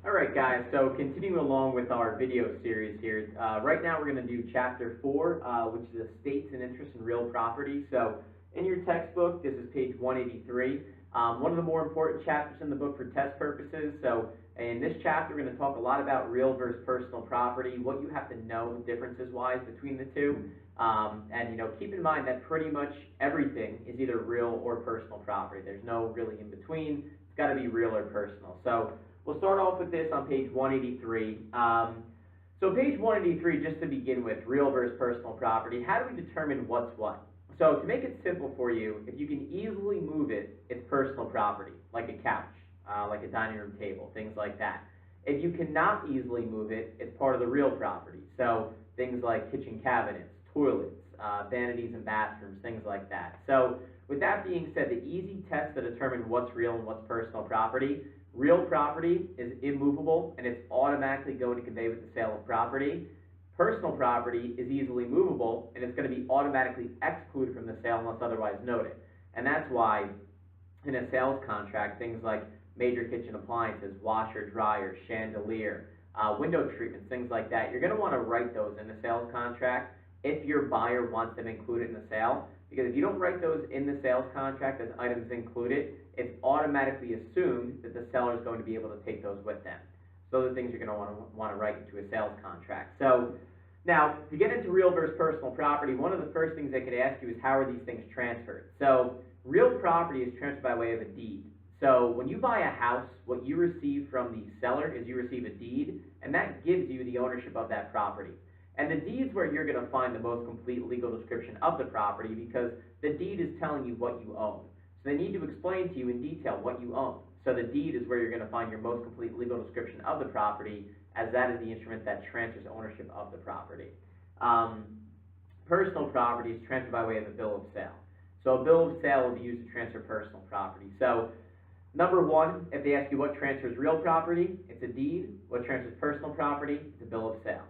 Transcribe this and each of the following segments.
Alright guys, so continuing along with our video series here, right now we're going to do Chapter 4, which is Estates and Interest in Real Property. So in your textbook, this is page 183, one of the more important chapters in the book for test purposes. So in this chapter, we're going to talk a lot about real versus personal property, what you have to know differences-wise between the two, and keep in mind that pretty much everything is either real or personal property. There's no really in between. It's got to be real or personal. So we'll start off with this on page 183. So page 183, just to begin with, real versus personal property, how do we determine what's what? So to make it simple for you, if you can easily move it, it's personal property, like a couch, like a dining room table, things like that. If you cannot easily move it, it's part of the real property. So things like kitchen cabinets, toilets, vanities and bathrooms, things like that. So with that being said, the easy test to determine what's real and what's personal property: real property is immovable and it's automatically going to convey with the sale of property. Personal property is easily movable and it's going to be automatically excluded from the sale unless otherwise noted. And that's why in a sales contract, things like major kitchen appliances, washer, dryer, chandelier, window treatments, things like that, you're going to want to write those in the sales contract if your buyer wants them included in the sale. Because if you don't write those in the sales contract as items included, it's automatically assumed that the seller is going to be able to take those with them. So those are things you're going to want to write into a sales contract. So now, to get into real versus personal property, one of the first things they could ask you is how are these things transferred? So real property is transferred by way of a deed. So when you buy a house, what you receive from the seller is you receive a deed, and that gives you the ownership of that property. And the deed's where you're going to find the most complete legal description of the property, because the deed is telling you what you own. So they need to explain to you in detail what you own. So the deed is where you're going to find your most complete legal description of the property, as that is the instrument that transfers ownership of the property. Personal property is transferred by way of a bill of sale. So a bill of sale will be used to transfer personal property. So number one, if they ask you what transfers real property, it's a deed. What transfers personal property, it's a bill of sale.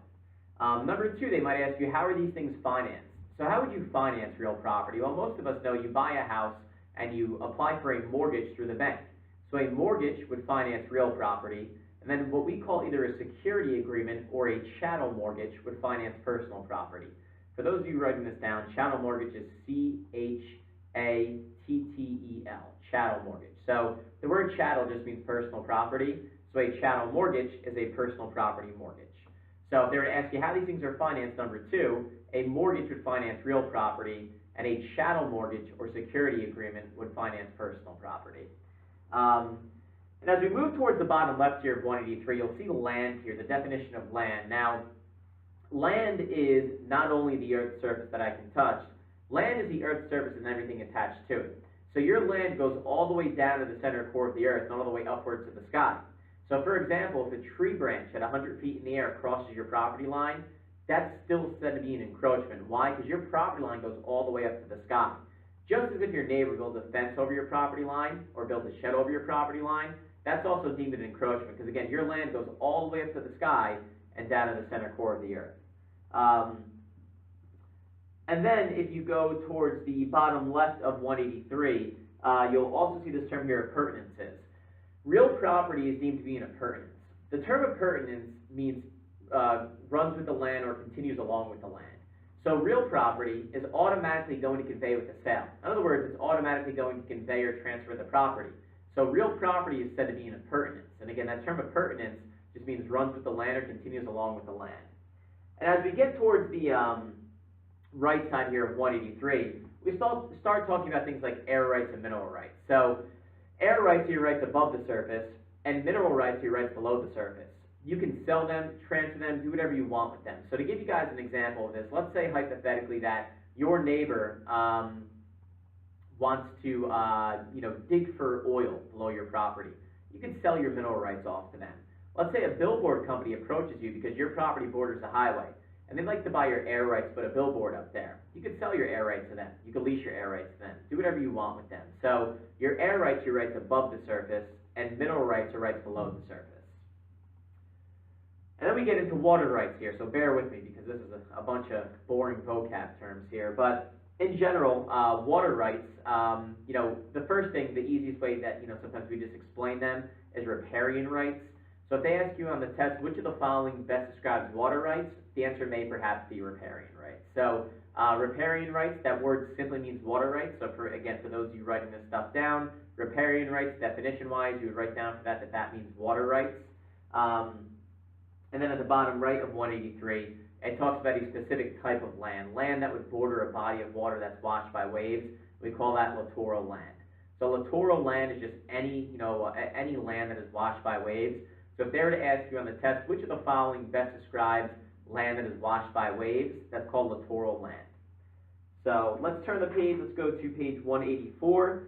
Number two, they might ask you, how are these things financed? So how would you finance real property? Well, most of us know you buy a house and you apply for a mortgage through the bank. So a mortgage would finance real property, and then what we call either a security agreement or a chattel mortgage would finance personal property. For those of you writing this down, chattel mortgage is C-H-A-T-T-E-L, chattel mortgage. So the word chattel just means personal property, so a chattel mortgage is a personal property mortgage. So if they were to ask you how these things are financed, number two, a mortgage would finance real property, and a chattel mortgage or security agreement would finance personal property. And as we move towards the bottom left here of 183, you'll see land here, the definition of land. Now, land is not only the earth's surface that I can touch, land is the earth's surface and everything attached to it. So your land goes all the way down to the center core of the earth, not all the way upwards to the sky. So for example, if a tree branch at 100 feet in the air crosses your property line, that's still said to be an encroachment. Why? Because your property line goes all the way up to the sky. Just as if your neighbor builds a fence over your property line or builds a shed over your property line, that's also deemed an encroachment, because again, your land goes all the way up to the sky and down to the center core of the earth. And then if you go towards the bottom left of 183, you'll also see this term here, appurtenances. Real property is deemed to be an appurtenance. The term appurtenance means runs with the land or continues along with the land. So real property is automatically going to convey with the sale. In other words, it's automatically going to convey or transfer the property. So real property is said to be an appurtenance. And again, that term appurtenance just means runs with the land or continues along with the land. And as we get towards the right side here of 183, we start talking about things like air rights and mineral rights. So air rights are your rights above the surface, and mineral rights are your rights below the surface. You can sell them, transfer them, do whatever you want with them. So to give you guys an example of this, let's say hypothetically that your neighbor wants to dig for oil below your property. You can sell your mineral rights off to them. Let's say a billboard company approaches you because your property borders a highway, and they'd like to buy your air rights, put a billboard up there. You could sell your air rights to them. You could lease your air rights to them. Do whatever you want with them. So your air rights are your rights above the surface, and mineral rights are rights below the surface. And then we get into water rights here, so bear with me because this is a bunch of boring vocab terms here. But in general, water rights, the first thing, the easiest way that sometimes we just explain them is riparian rights. So if they ask you on the test, which of the following best describes water rights, the answer may perhaps be riparian rights. So riparian rights, that word simply means water rights. So for those of you writing this stuff down, riparian rights, definition-wise, you would write down for that that means water rights. And then at the bottom right of 183, it talks about a specific type of land that would border a body of water that's washed by waves. We call that littoral land. So littoral land is just any land that is washed by waves. So if they were to ask you on the test, which of the following best describes land that is washed by waves, that's called littoral land. So let's turn the page. Let's go to page 184.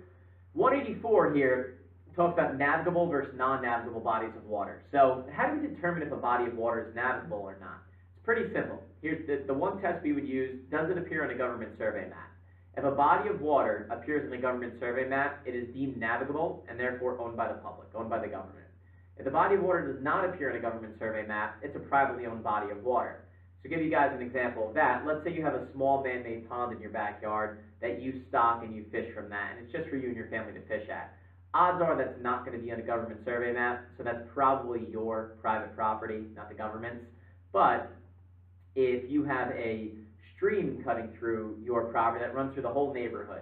184 here talks about navigable versus non-navigable bodies of water. So how do we determine if a body of water is navigable or not? It's pretty simple. Here's the one test we would use. Does it appear on a government survey map? If a body of water appears in a government survey map, it is deemed navigable and therefore owned by the public, owned by the government. If the body of water does not appear in a government survey map, it's a privately owned body of water. So to give you guys an example of that, let's say you have a small man-made pond in your backyard that you stock and you fish from that, and it's just for you and your family to fish at. Odds are that's not going to be on a government survey map, so that's probably your private property, not the government's. But if you have a stream cutting through your property that runs through the whole neighborhood,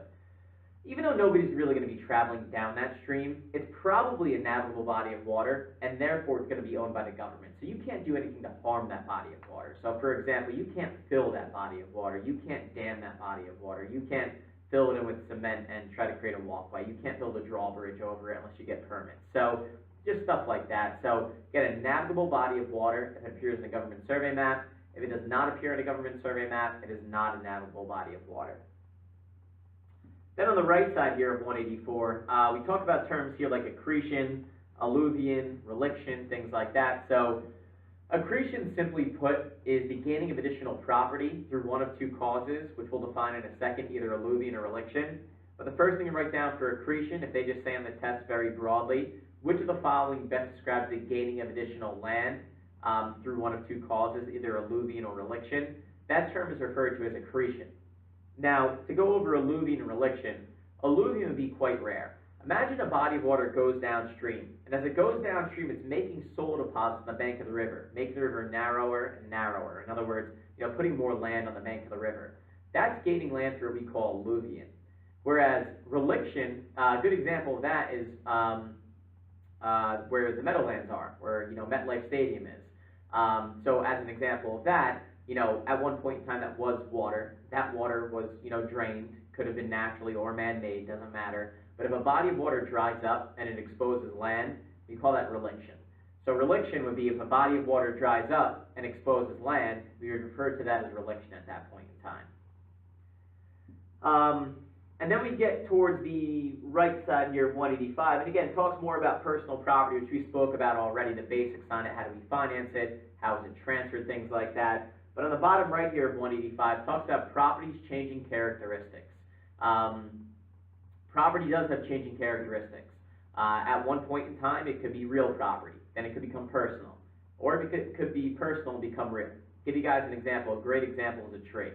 even though nobody's really going to be traveling down that stream, it's probably a navigable body of water, and therefore it's going to be owned by the government. So you can't do anything to harm that body of water. So for example, you can't fill that body of water. You can't dam that body of water. You can't fill it in with cement and try to create a walkway. You can't build a drawbridge over it unless you get permits. So just stuff like that. So get a navigable body of water if it appears in a government survey map. If it does not appear in a government survey map, it is not a navigable body of water. Then on the right side here of 184, we talk about terms here like accretion, alluvion, reliction, things like that. So accretion, simply put, is the gaining of additional property through one of two causes, which we'll define in a second, either alluvion or reliction. But the first thing to write down for accretion, if they just say on the test very broadly, which of the following best describes the gaining of additional land through one of two causes, either alluvion or reliction, that term is referred to as accretion. Now, to go over alluvion and reliction, alluvion would be quite rare. Imagine a body of water goes downstream, and as it goes downstream, it's making soil deposits on the bank of the river, making the river narrower and narrower. In other words, putting more land on the bank of the river. That's gaining land through what we call alluvion. Whereas reliction, a good example of that is where the Meadowlands are, where MetLife Stadium is. So as an example of that, at one point in time that was water. That water was, drained, could have been naturally or man-made, doesn't matter. But if a body of water dries up and it exposes land, we call that reliction. So reliction would be if a body of water dries up and exposes land, we would refer to that as reliction at that point in time. And then we get towards the right side here of 185, and again, it talks more about personal property, which we spoke about already, the basics on it, how do we finance it, how is it transferred, things like that. But on the bottom right here of 185, it talks about properties changing characteristics. Property does have changing characteristics. At one point in time, it could be real property, then it could become personal. Or it could be personal and become real. Give you guys an example. A great example is a tree.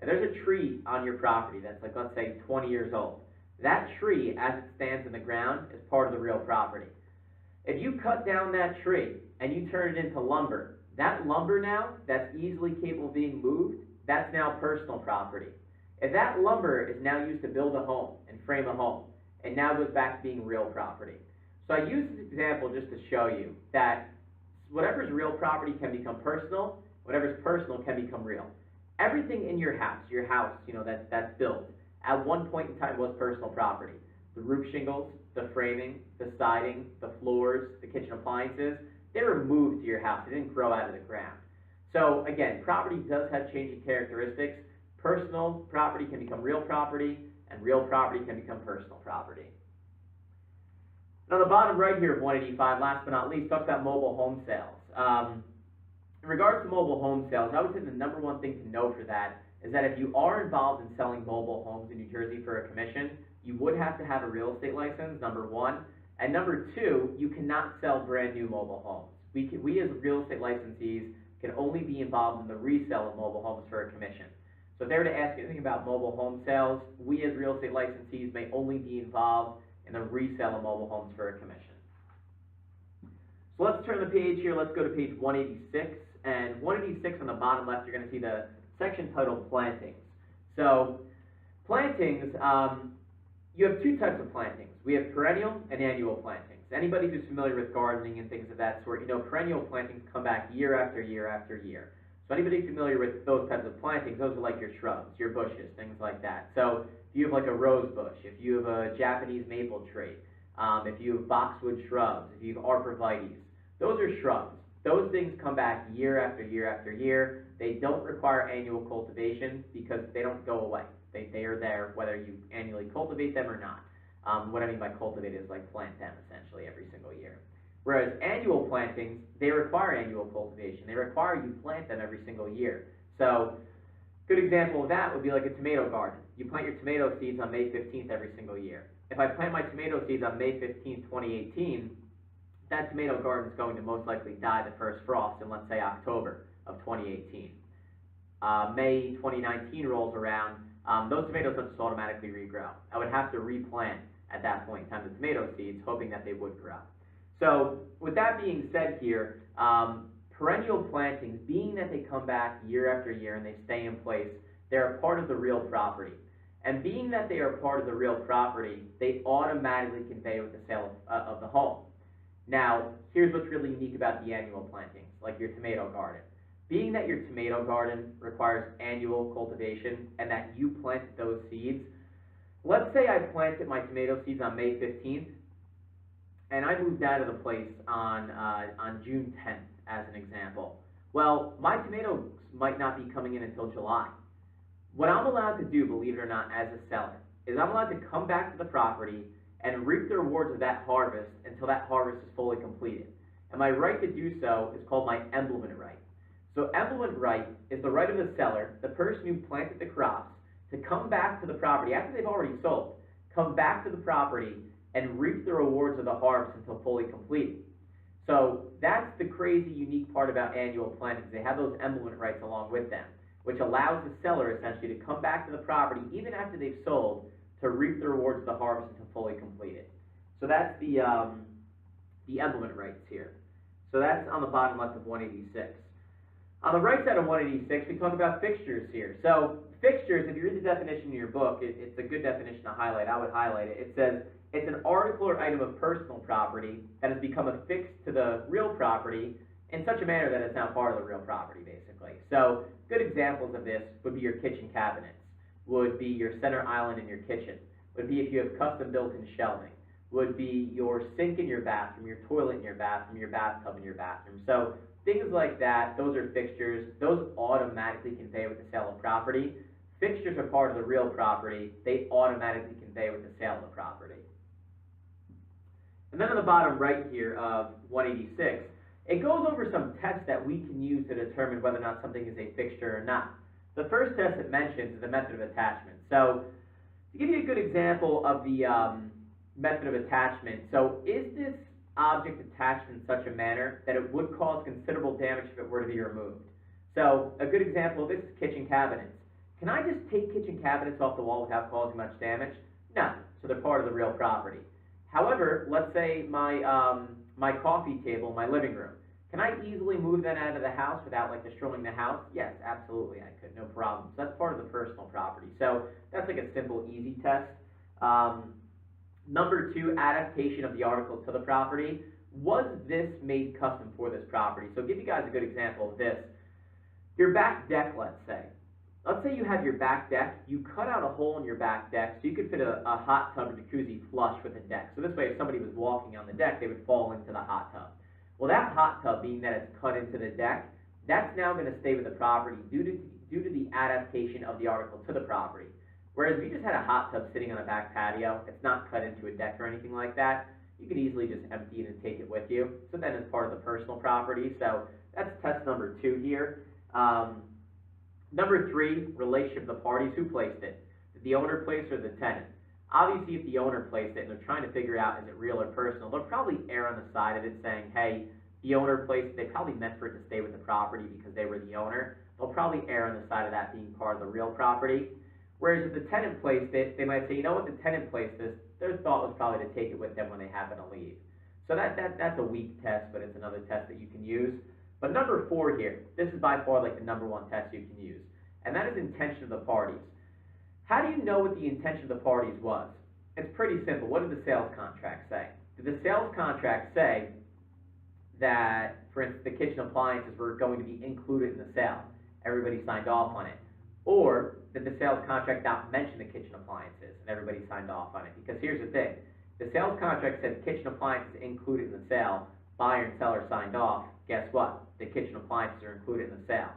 If there's a tree on your property that's like, let's say, 20 years old, that tree, as it stands in the ground, is part of the real property. If you cut down that tree and you turn it into lumber, that lumber now, that's easily capable of being moved, that's now personal property. If that lumber is now used to build a home and frame a home, it now goes back to being real property. So I use this example just to show you that whatever's real property can become personal, whatever's personal can become real. Everything in your house, that's built, at one point in time was personal property. The roof shingles, the framing, the siding, the floors, the kitchen appliances, they were moved to your house. They didn't grow out of the ground. So again, property does have changing characteristics. Personal property can become real property, and real property can become personal property. Now, the bottom right here of 185, last but not least, talks about mobile home sales. In regards to mobile home sales, I would say the number one thing to know for that is that if you are involved in selling mobile homes in New Jersey for a commission, you would have to have a real estate license, number one. And number two, you cannot sell brand new mobile homes. We as real estate licensees can only be involved in the resale of mobile homes for a commission. So if they were to ask anything about mobile home sales, we as real estate licensees may only be involved in the resale of mobile homes for a commission. So let's turn the page here. Let's go to page 186. And 186 on the bottom left, you're going to see the section titled Plantings. So plantings, you have two types of plantings. We have perennial and annual plantings. Anybody who's familiar with gardening and things of that sort, you know perennial plantings come back year after year after year. So anybody familiar with those types of plantings, those are like your shrubs, your bushes, things like that. So if you have like a rose bush, if you have a Japanese maple tree, if you have boxwood shrubs, if you have arborvitaes, those are shrubs. Those things come back year after year after year. They don't require annual cultivation because they don't go away. They are there whether you annually cultivate them or not. What I mean by cultivate is like plant them essentially every single year. Whereas annual plantings, they require annual cultivation. They require you plant them every single year. So good example of that would be like a tomato garden. You plant your tomato seeds on May 15th every single year. If I plant my tomato seeds on May 15th, 2018, that tomato garden is going to most likely die the first frost in, let's say, October of 2018. May 2019 rolls around, those tomatoes don't just automatically regrow. I would have to replant at that point in time the tomato seeds, hoping that they would grow. So with that being said here, perennial plantings, being that they come back year after year and they stay in place, they're a part of the real property. And being that they are part of the real property, they automatically convey with the sale of the home. Now, here's what's really unique about the annual plantings, like your tomato garden. Being that your tomato garden requires annual cultivation and that you planted those seeds, let's say I planted my tomato seeds on May 15th, and I moved out of the place on June 10th, as an example. Well, my tomatoes might not be coming in until July. What I'm allowed to do, believe it or not, as a seller, is I'm allowed to come back to the property and reap the rewards of that harvest until that harvest is fully completed. And my right to do so is called my emblement right. So emblement right is the right of the seller, the person who planted the crops, to come back to the property after they've already sold, come back to the property and reap the rewards of the harvest until fully completed. So that's the crazy unique part about annual plantings. They have those emblement rights along with them, which allows the seller essentially to come back to the property even after they've sold to reap the rewards of the harvest until fully completed. So that's the emblement rights here. So that's on the bottom left of 186. On the right side of 186, we talk about fixtures here. So fixtures, if you read the definition in your book, it's a good definition to highlight. I would highlight it. It says, it's an article or item of personal property that has become affixed to the real property in such a manner that it's now part of the real property, basically. So good examples of this would be your kitchen cabinets, would be your center island in your kitchen, would be if you have custom built-in shelving, would be your sink in your bathroom, your toilet in your bathroom, your bathtub in your bathroom. So things like that, those are fixtures. Those automatically convey with the sale of property. Fixtures are part of the real property. They automatically convey with the sale of the property. And then on the bottom right here of 186, it goes over some tests that we can use to determine whether or not something is a fixture or not. The first test it mentions is the method of attachment. So to give you a good example of the method of attachment, so is this object attached in such a manner that it would cause considerable damage if it were to be removed? So a good example of this is kitchen cabinets. Can I just take kitchen cabinets off the wall without causing much damage? No, so they're part of the real property. However, let's say my coffee table in my living room. Can I easily move that out of the house without like destroying the house? Yes, absolutely I could, no problem. So that's part of the personal property. So that's like a simple, easy test. Number two, adaptation of the article to the property. Was this made custom for this property? So I'll give you guys a good example of this. Your back deck, let's say. Let's say you have your back deck, you cut out a hole in your back deck so you could fit a hot tub or jacuzzi flush with the deck. So this way if somebody was walking on the deck, they would fall into the hot tub. Well, that hot tub, being that it's cut into the deck, that's now going to stay with the property due to the adaptation of the article to the property. Whereas if you just had a hot tub sitting on a back patio, it's not cut into a deck or anything like that, you could easily just empty it and take it with you. So then it's part of the personal property. So that's test number two here. Number three, relationship of the parties. Who placed it? Did the owner place it or the tenant? Obviously, if the owner placed it and they're trying to figure out is it real or personal, they'll probably err on the side of it saying, hey, the owner placed it. They probably meant for it to stay with the property because they were the owner. They'll probably err on the side of that being part of the real property. Whereas if the tenant placed it, they might say, you know what, the tenant placed this. Their thought was probably to take it with them when they happen to leave. So that's a weak test, but it's another test that you can use. But number 4 here, this is by far like the number 1 test you can use, and that is intention of the parties. How do you know what the intention of the parties was? It's pretty simple. What did the sales contract say? Did the sales contract say that, for instance, the kitchen appliances were going to be included in the sale? Everybody signed off on it. Or did the sales contract not mention the kitchen appliances and everybody signed off on it? Because here's the thing. The sales contract said kitchen appliances included in the sale. Buyer and seller signed off. Guess what? The kitchen appliances are included in the sale.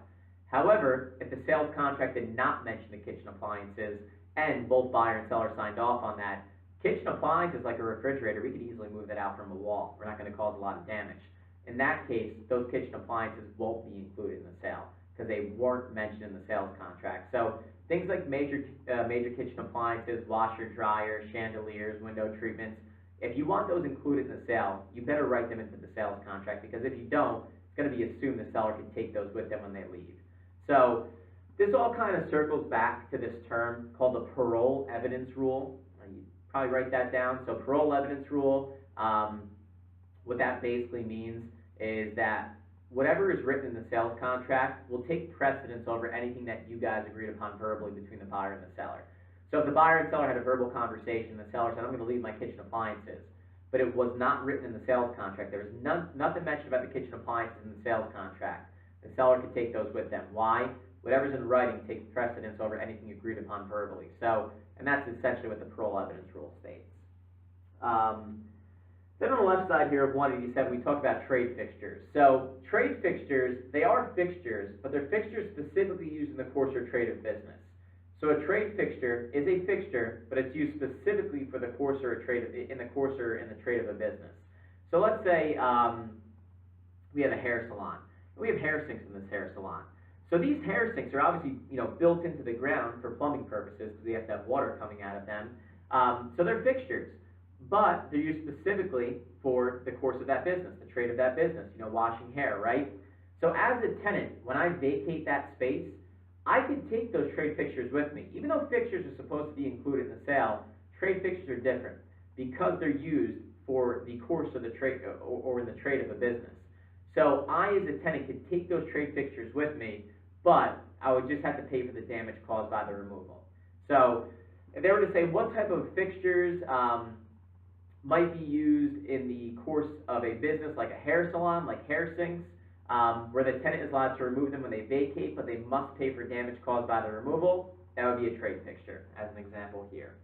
However, if the sales contract did not mention the kitchen appliances and both buyer and seller signed off on that, kitchen appliances like a refrigerator, we could easily move that out from a wall. We're not going to cause a lot of damage. In that case, those kitchen appliances won't be included in the sale because they weren't mentioned in the sales contract. So things like major kitchen appliances, washer, dryer, chandeliers, window treatments, if you want those included in the sale, you better write them into the sales contract, because if you don't, it's going to be assumed the seller can take those with them when they leave. So this all kind of circles back to this term called the parole evidence rule. You probably write that down. So parole evidence rule, what that basically means is that whatever is written in the sales contract will take precedence over anything that you guys agreed upon verbally between the buyer and the seller. So if the buyer and seller had a verbal conversation, the seller said, I'm going to leave my kitchen appliances, but it was not written in the sales contract, there was nothing mentioned about the kitchen appliances in the sales contract, the seller could take those with them. Why? Whatever's in writing takes precedence over anything agreed upon verbally. So, and that's essentially what the parole evidence rule states. Then on the left side here of 187, we talk about trade fixtures. So trade fixtures, they are fixtures, but they're fixtures specifically used in the course or trade of business. So a trade fixture is a fixture, but it's used specifically for the course or in the trade of a business. So let's say we have a hair salon. We have hair sinks in this hair salon. So these hair sinks are obviously, built into the ground for plumbing purposes because we have to have water coming out of them. So they're fixtures, but they're used specifically for the course of that business, the trade of that business, washing hair, right? So as a tenant, when I vacate that space, I could take those trade fixtures with me. Even though fixtures are supposed to be included in the sale, trade fixtures are different because they're used for the course of the trade or in the trade of a business. So I, as a tenant, could take those trade fixtures with me, but I would just have to pay for the damage caused by the removal. So if they were to say what type of fixtures might be used in the course of a business like a hair salon, like hair sinks, where the tenant is allowed to remove them when they vacate, but they must pay for damage caused by the removal, that would be a trade fixture, as an example here.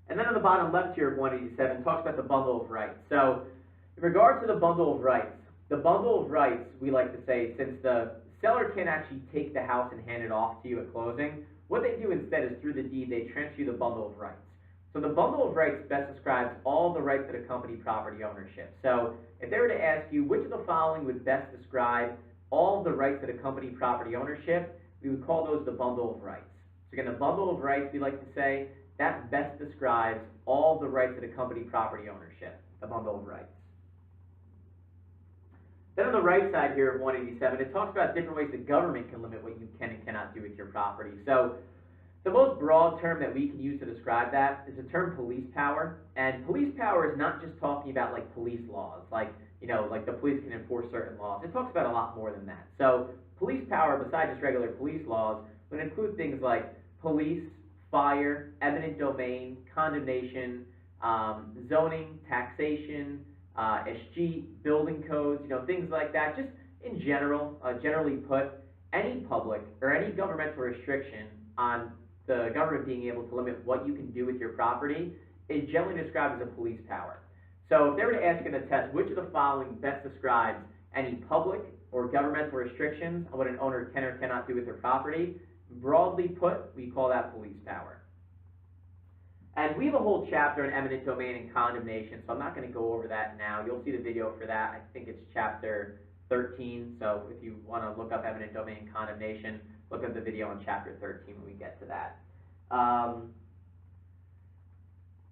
And then on the bottom left here of 187 talks about the bundle of rights. So in regards to the bundle of rights, we like to say, since the seller can't actually take the house and hand it off to you at closing, what they do instead is through the deed, they transfer you the bundle of rights. So the bundle of rights best describes all the rights that accompany property ownership. So if they were to ask you which of the following would best describe all the rights that accompany property ownership, we would call those the bundle of rights. So again, the bundle of rights, we like to say, that best describes all the rights that accompany property ownership, the bundle of rights. Then on the right side here of 187, it talks about different ways the government can limit what you can and cannot do with your property. So the most broad term that we can use to describe that is the term police power. And police power is not just talking about like police laws, like the police can enforce certain laws. It talks about a lot more than that. So police power, besides just regular police laws, would include things like police, fire, eminent domain, condemnation, zoning, taxation, escheat, building codes, things like that. Just in general, generally put, any public or any governmental restriction on the government being able to limit what you can do with your property is generally described as a police power. So if they were to ask in a test, which of the following best describes any public or governmental restrictions on what an owner can or cannot do with their property, broadly put, we call that police power. And we have a whole chapter on eminent domain and condemnation, so I'm not going to go over that now. You'll see the video for that. I think it's chapter 13, so if you want to look up eminent domain and condemnation, look at the video on chapter 13 when we get to that. On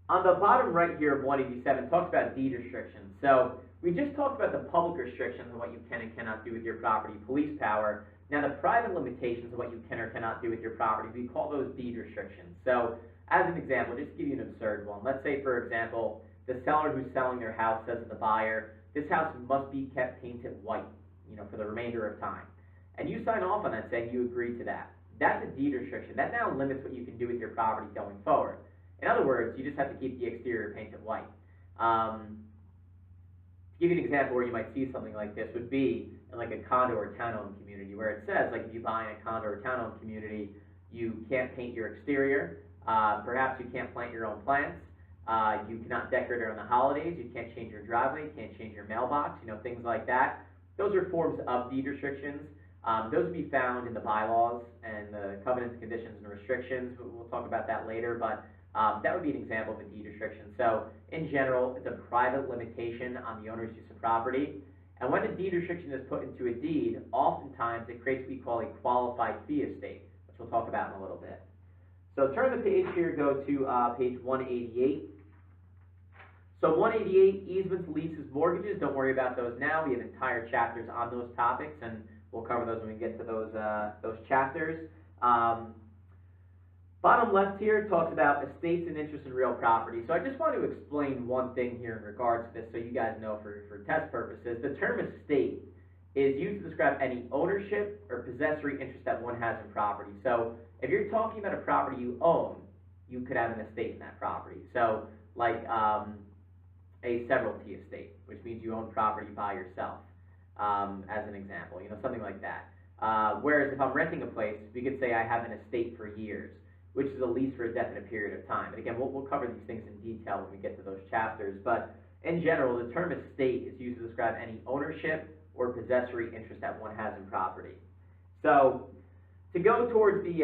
the bottom right here of 187, it talks about deed restrictions. So we just talked about the public restrictions on what you can and cannot do with your property, police power. Now the private limitations of what you can or cannot do with your property, we call those deed restrictions. So as an example, just to give you an absurd one, let's say, for example, the seller who's selling their house says to the buyer, this house must be kept painted white, for the remainder of time. And you sign off on that saying you agree to that. That's a deed restriction. That now limits what you can do with your property going forward. In other words, you just have to keep the exterior painted white. To give you an example where you might see something like this would be in like a condo or townhome community where it says, like if you buy in a condo or townhome community, you can't paint your exterior, perhaps you can't plant your own plants, you cannot decorate around the holidays, you can't change your driveway, you can't change your mailbox, things like that. Those are forms of deed restrictions. Those would be found in the bylaws and the covenants, conditions, and restrictions. We'll talk about that later, but that would be an example of a deed restriction. So in general, it's a private limitation on the owner's use of property. And when a deed restriction is put into a deed, oftentimes it creates what we call a qualified fee estate, which we'll talk about in a little bit. So turn the page here, go to page 188. So 188, easements, leases, mortgages, don't worry about those now. We have entire chapters on those topics, and we'll cover those when we get to those chapters. Bottom left here talks about estates and interest in real property. So I just want to explain one thing here in regards to this so you guys know for test purposes. The term estate is used to describe any ownership or possessory interest that one has in property. So if you're talking about a property you own, you could have an estate in that property. So like a severalty estate, which means you own property by yourself, as an example, something like that. Whereas if I'm renting a place, we could say I have an estate for years, which is a lease for a definite period of time. And again, we'll cover these things in detail when we get to those chapters. But in general, the term estate is used to describe any ownership or possessory interest that one has in property. So to go towards the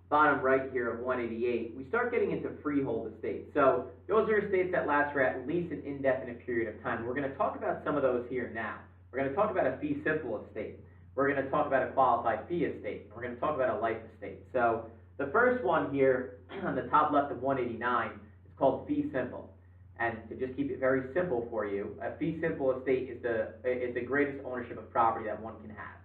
bottom right here of 188, we start getting into freehold estates. So those are estates that last for at least an indefinite period of time. We're going to talk about some of those here now. We're going to talk about a fee simple estate. We're going to talk about a qualified fee estate. We're going to talk about a life estate. So the first one here on the top left of 189 is called fee simple. And to just keep it very simple for you, a fee simple estate is the greatest ownership of property that one can have.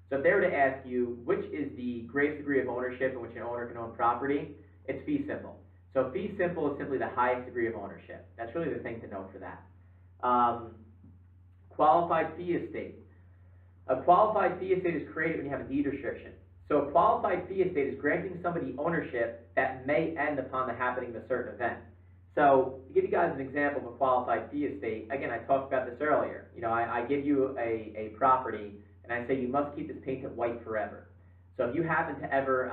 So if they were to ask you which is the greatest degree of ownership in which an owner can own property, it's fee simple. So fee simple is simply the highest degree of ownership. That's really the thing to know for that. Qualified fee estate. A qualified fee estate is created when you have a deed restriction. So a qualified fee estate is granting somebody ownership that may end upon the happening of a certain event. So to give you guys an example of a qualified fee estate, again, I talked about this earlier. I give you a property and I say you must keep this painted white forever. So if you happen to ever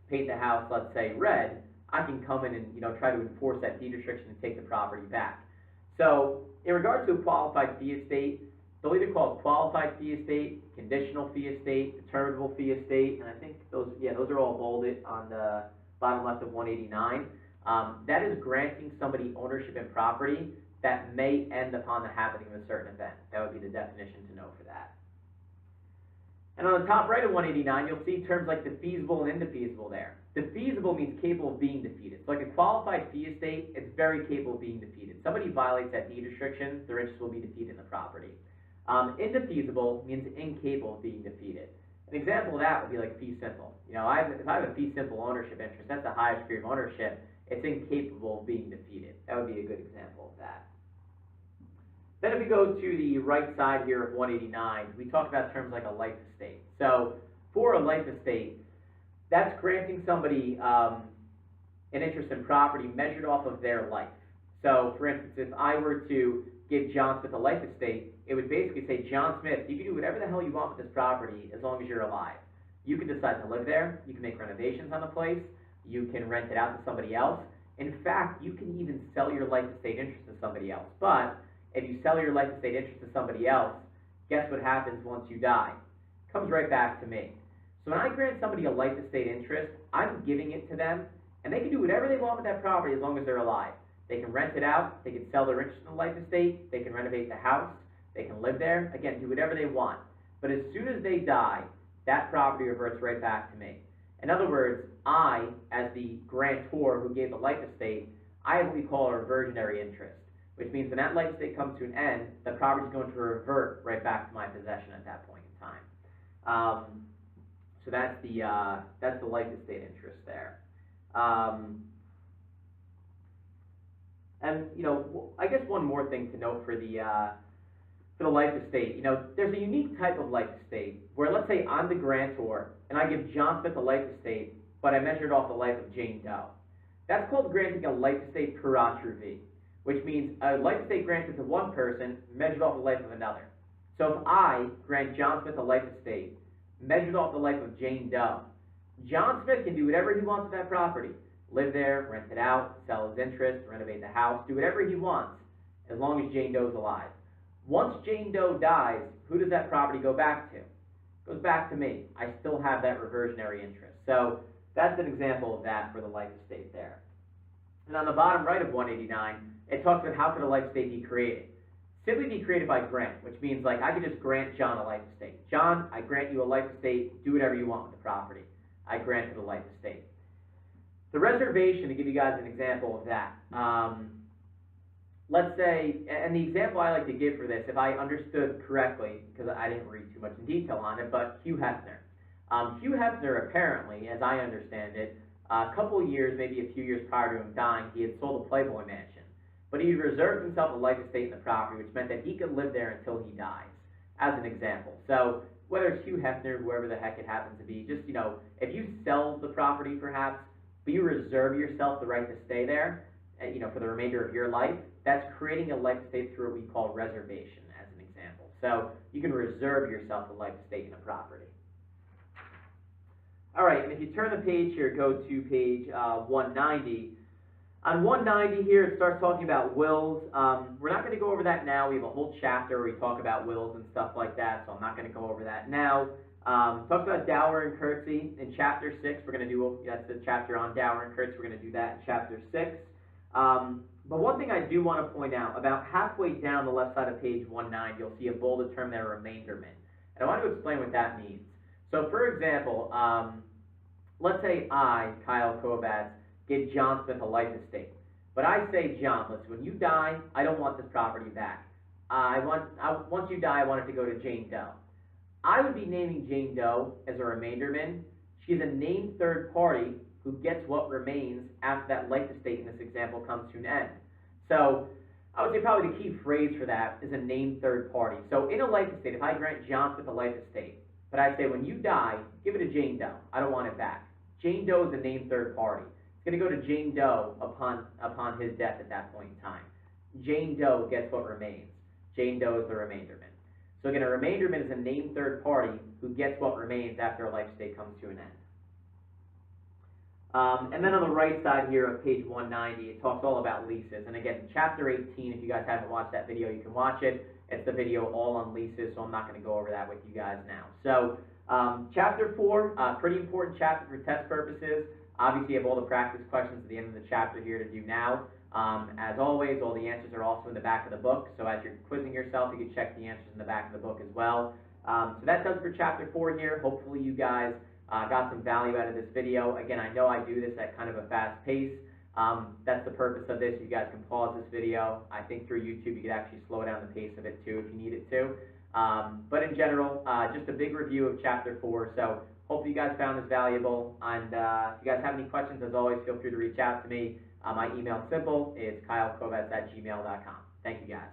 paint the house, let's say red, I can come in and try to enforce that deed restriction and take the property back. So in regards to a qualified fee estate, they'll either call it qualified fee estate, conditional fee estate, determinable fee estate, and I think those are all bolded on the bottom left of 189. That is granting somebody ownership in property that may end upon the happening of a certain event. That would be the definition to know for that. And on the top right of 189, you'll see terms like defeasible and indefeasible there. Defeasible means capable of being defeated. So like a qualified fee estate, it's very capable of being defeated. Somebody violates that deed restriction, their interest will be defeated in the property. Indefeasible means incapable of being defeated. An example of that would be like fee simple. If I have a fee simple ownership interest, that's the highest degree of ownership, it's incapable of being defeated. That would be a good example of that. Then if we go to the right side here of 189, we talk about terms like a life estate. So for a life estate, that's granting somebody an interest in property measured off of their life. So for instance, if I were to give John Smith a life estate, it would basically say, John Smith, you can do whatever the hell you want with this property as long as you're alive. You can decide to live there, you can make renovations on the place, you can rent it out to somebody else. In fact, you can even sell your life estate interest to somebody else. But if you sell your life estate interest to somebody else, guess what happens once you die? It comes right back to me. So when I grant somebody a life estate interest, I'm giving it to them, and they can do whatever they want with that property as long as they're alive. They can rent it out, they can sell their interest in the life estate, they can renovate the house, they can live there, again, do whatever they want. But as soon as they die, that property reverts right back to me. In other words, I, as the grantor who gave the life estate, I have what we call a reversionary interest, which means when that life estate comes to an end, the property is going to revert right back to my possession at that point in time. So that's the life estate interest there. And, I guess one more thing to note for the life estate, there's a unique type of life estate where, let's say I'm the grantor and I give John Smith a life estate, but I measured off the life of Jane Doe. That's called granting a life estate per attribute, which means a life estate granted to one person measured off the life of another. So if I grant John Smith a life estate measured off the life of Jane Doe, John Smith can do whatever he wants with that property. Live there, rent it out, sell his interest, renovate the house, do whatever he wants, as long as Jane Doe's alive. Once Jane Doe dies, who does that property go back to? It goes back to me. I still have that reversionary interest. So that's an example of that for the life estate there. And on the bottom right of 189, it talks about how could a life estate be created. Simply be created by grant, which means like I could just grant John a life estate. John, I grant you a life estate, do whatever you want with the property. I grant you the life estate. The reservation, to give you guys an example of that, let's say, and the example I like to give for this, if I understood correctly, because I didn't read too much in detail on it, but Hugh Hefner. Hugh Hefner apparently, as I understand it, a couple of years, maybe a few years prior to him dying, he had sold a Playboy mansion. But he reserved himself a life estate in the property, which meant that he could live there until he dies, as an example. So whether it's Hugh Hefner, whoever the heck it happens to be, just, if you sell the property perhaps, but you reserve yourself the right to stay there, for the remainder of your life, that's creating a life estate through what we call reservation, as an example. So you can reserve yourself a life estate in a property. All right, and if you turn the page here, go to page 190. On 190 here, it starts talking about wills. We're not going to go over that now. We have a whole chapter where we talk about wills and stuff like that, so I'm not going to go over that now. Talks about dower and curtsy in chapter 6. We're going to do, that's the chapter on dower and curtsy. We're going to do that in chapter 6. But one thing I do want to point out, about halfway down the left side of page 190, you'll see a bolded term there, remainderment. And I want to explain what that means. So for example, let's say I, Kyle Kovats, give John Smith a life estate. But I say, John, listen, when you die, I don't want this property back. Once you die, I want it to go to Jane Doe. I would be naming Jane Doe as a remainderman. She's a named third party who gets what remains after that life estate in this example comes to an end. So I would say probably the key phrase for that is a named third party. So in a life estate, if I grant John Smith a life estate, but I say when you die, give it to Jane Doe. I don't want it back. Jane Doe is a named third party. It's going to go to Jane Doe upon his death at that point in time. Jane Doe gets what remains. Jane Doe is the remainderman. So again, a remainderman is a named third party who gets what remains after a life estate comes to an end. And then on the right side here of page 190, it talks all about leases. And again, chapter 18, if you guys haven't watched that video, you can watch it. It's the video all on leases, so I'm not going to go over that with you guys now. So chapter 4, pretty important chapter for test purposes. Obviously, you have all the practice questions at the end of the chapter here to do now. As always, all the answers are also in the back of the book. So as you're quizzing yourself, you can check the answers in the back of the book as well. So that does it for chapter 4 here. Hopefully you guys got some value out of this video. Again, I know I do this at kind of a fast pace. That's the purpose of this. You guys can pause this video. I think through YouTube you could actually slow down the pace of it too if you needed to. But in general, just a big review of chapter 4. So hopefully you guys found this valuable. And if you guys have any questions, as always, feel free to reach out to me. My email is simple. It's kylekovats@gmail.com. Thank you guys.